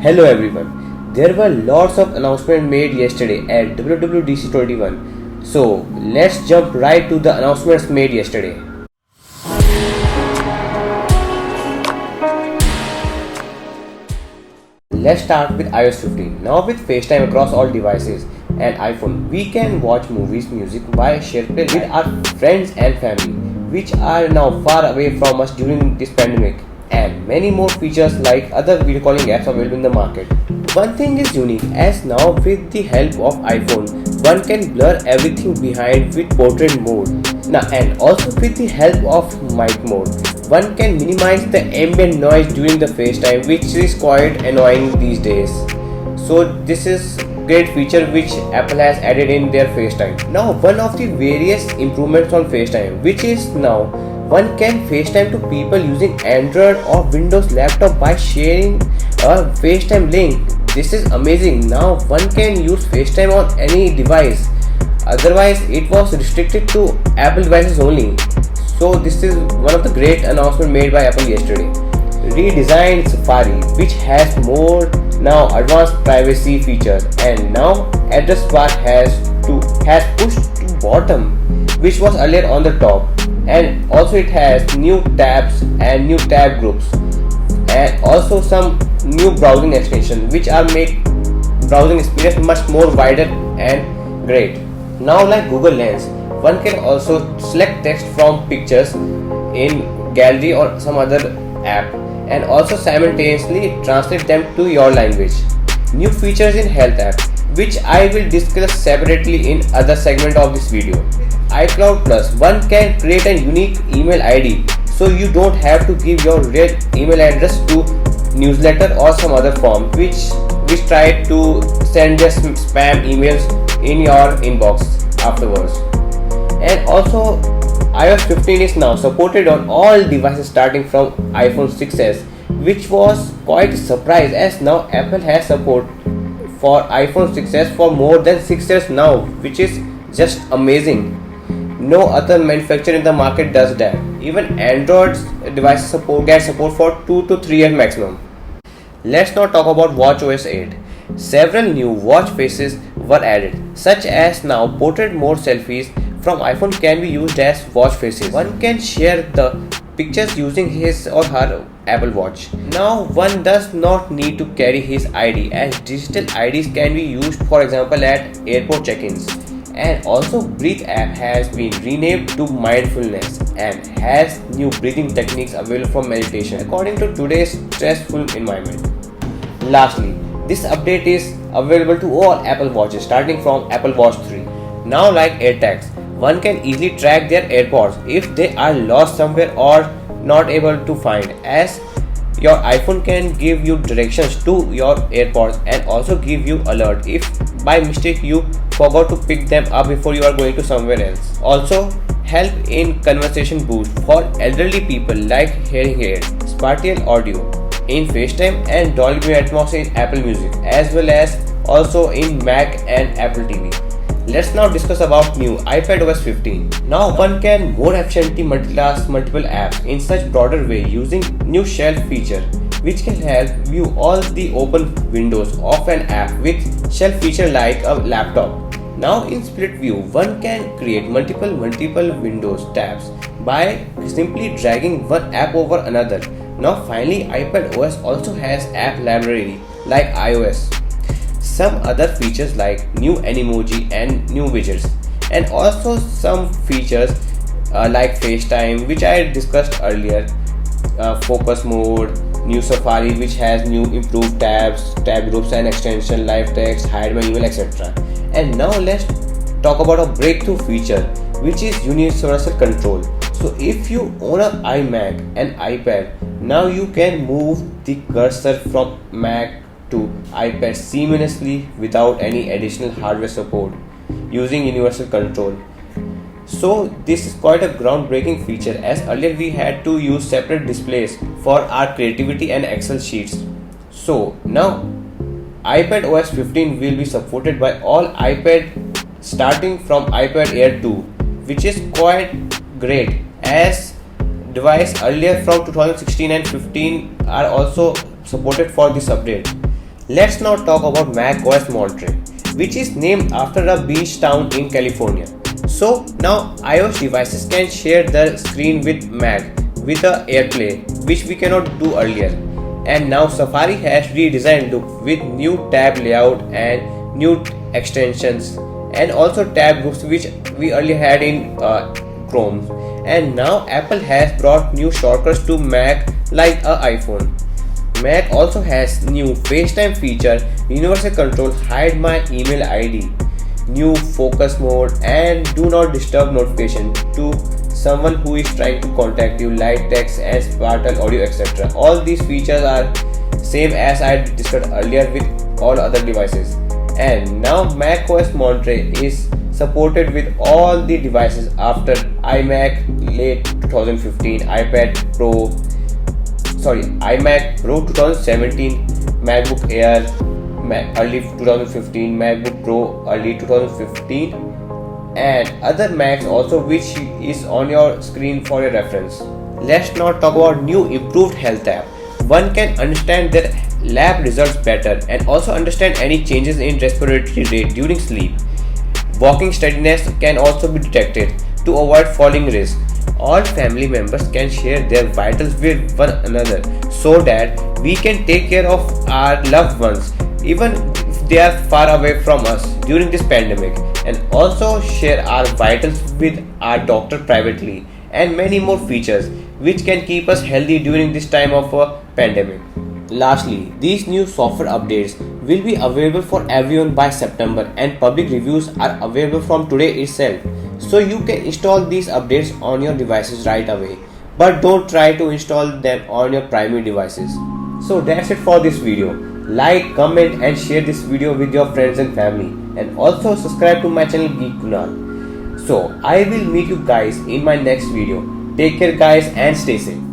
Hello everyone. There were lots of announcements made yesterday at WWDC 21. So let's jump right to the announcements made yesterday. Let's start with iOS 15. Now with FaceTime across all devices and iPhone, we can watch movies, music via SharePlay with our friends and family, which are now far away from us during this pandemic, and many more features like other video calling apps available in the market. One thing is unique as now with the help of iPhone, one can blur everything behind with portrait mode. Now and also with the help of mic mode, one can minimize the ambient noise during the FaceTime, which is quite annoying these days. So this is great feature which Apple has added in their FaceTime. Now one of the various improvements on FaceTime, which is now one can FaceTime to people using Android or Windows laptop by sharing a FaceTime link. This is amazing. Now one can use FaceTime on any device. Otherwise, it was restricted to Apple devices only. So this is one of the great announcements made by Apple yesterday. Redesigned Safari, which has more now advanced privacy features, and now address bar has pushed to bottom, which was earlier on the top, and also it has new tabs and new tab groups, and also some new browsing extensions which are make browsing experience much more wider and great. Now like Google Lens, one can also select text from pictures in gallery or some other app and also simultaneously translate them to your language. New features in Health app, which I will discuss separately in other segment of this video. iCloud Plus, one can create a unique email ID, so you don't have to give your real email address to newsletter or some other form which try to send just spam emails in your inbox afterwards. And also iOS 15 is now supported on all devices starting from iPhone 6s, which was quite a surprise as now Apple has support for iPhone 6s for more than 6 years now, which is just amazing. No other manufacturer in the market does that. Even Android devices get support for 2 to 3 years maximum. Let's now talk about watchOS 8. Several new watch faces were added, such as now portrait mode selfies from iPhone can be used as watch faces. One can share the pictures using his or her Apple Watch. Now one does not need to carry his ID as digital IDs can be used, for example at airport check-ins. And also Breathe app has been renamed to Mindfulness and has new breathing techniques available for meditation according to today's stressful environment. Lastly, this update is available to all Apple Watches starting from Apple Watch 3. Now like AirTags, one can easily track their AirPods if they are lost somewhere or not able to find, as your iPhone can give you directions to your AirPods and also give you alert if by mistake you forgot to pick them up before you are going to somewhere else. Also help in conversation boost for elderly people like hearing aid, spatial audio in FaceTime and Dolby Atmos in Apple Music, as well as also in Mac and Apple TV. Let's now discuss about new iPadOS 15. Now one can more efficiently multitask multiple apps in such broader way using new shelf feature, which can help view all the open windows of an app with shelf feature like a laptop. Now in split view, one can create multiple Windows tabs by simply dragging one app over another. Now finally iPadOS also has app library like iOS. Some other features like new Animoji and new widgets, and also some features like FaceTime, which I discussed earlier, focus mode, new Safari which has new improved tabs, tab groups and extension, live text, hide manual, etc. And now let's talk about a breakthrough feature which is universal control. So if you own an iMac and iPad, now you can move the cursor from Mac to iPad seamlessly without any additional hardware support using universal control. So this is quite a groundbreaking feature as earlier we had to use separate displays for our creativity and Excel sheets. So now iPadOS 15 will be supported by all iPad starting from iPad Air 2, which is quite great as device earlier from 2016 and 15 are also supported for this update. Let's now talk about macOS Monterey, which is named after a beach town in California. So now iOS devices can share their screen with Mac with the AirPlay, which we cannot do earlier. And now Safari has redesigned look with new tab layout and new extensions, and also tab groups which we earlier had in Chrome. And now Apple has brought new shortcuts to Mac like a iPhone. Mac also has new FaceTime feature, universal control, hide my email ID, new focus mode, and do not disturb notification to someone who is trying to contact you, like text and Sparkle audio, etc. All these features are same as I discussed earlier with all other devices. And now macOS Monterey is supported with all the devices after iMac late 2015, iMac Pro 2017, MacBook Air early 2015, MacBook Pro early 2015, and other Macs also, which is on your screen for your reference. Let's now talk about new improved health app. One can understand their lab results better and also understand any changes in respiratory rate during sleep. Walking steadiness can also be detected to avoid falling risk. All family members can share their vitals with one another so that we can take care of our loved ones even if they are far away from us during this pandemic, and also share our vitals with our doctor privately, and many more features which can keep us healthy during this time of a pandemic. Lastly, these new software updates will be available for everyone by September, and public reviews are available from today itself. So you can install these updates on your devices right away, but don't try to install them on your primary devices. So that's it for this video. Like, comment and share this video with your friends and family, and also subscribe to my channel Geek Kunal. So I will meet you guys in my next video. Take care guys and stay safe.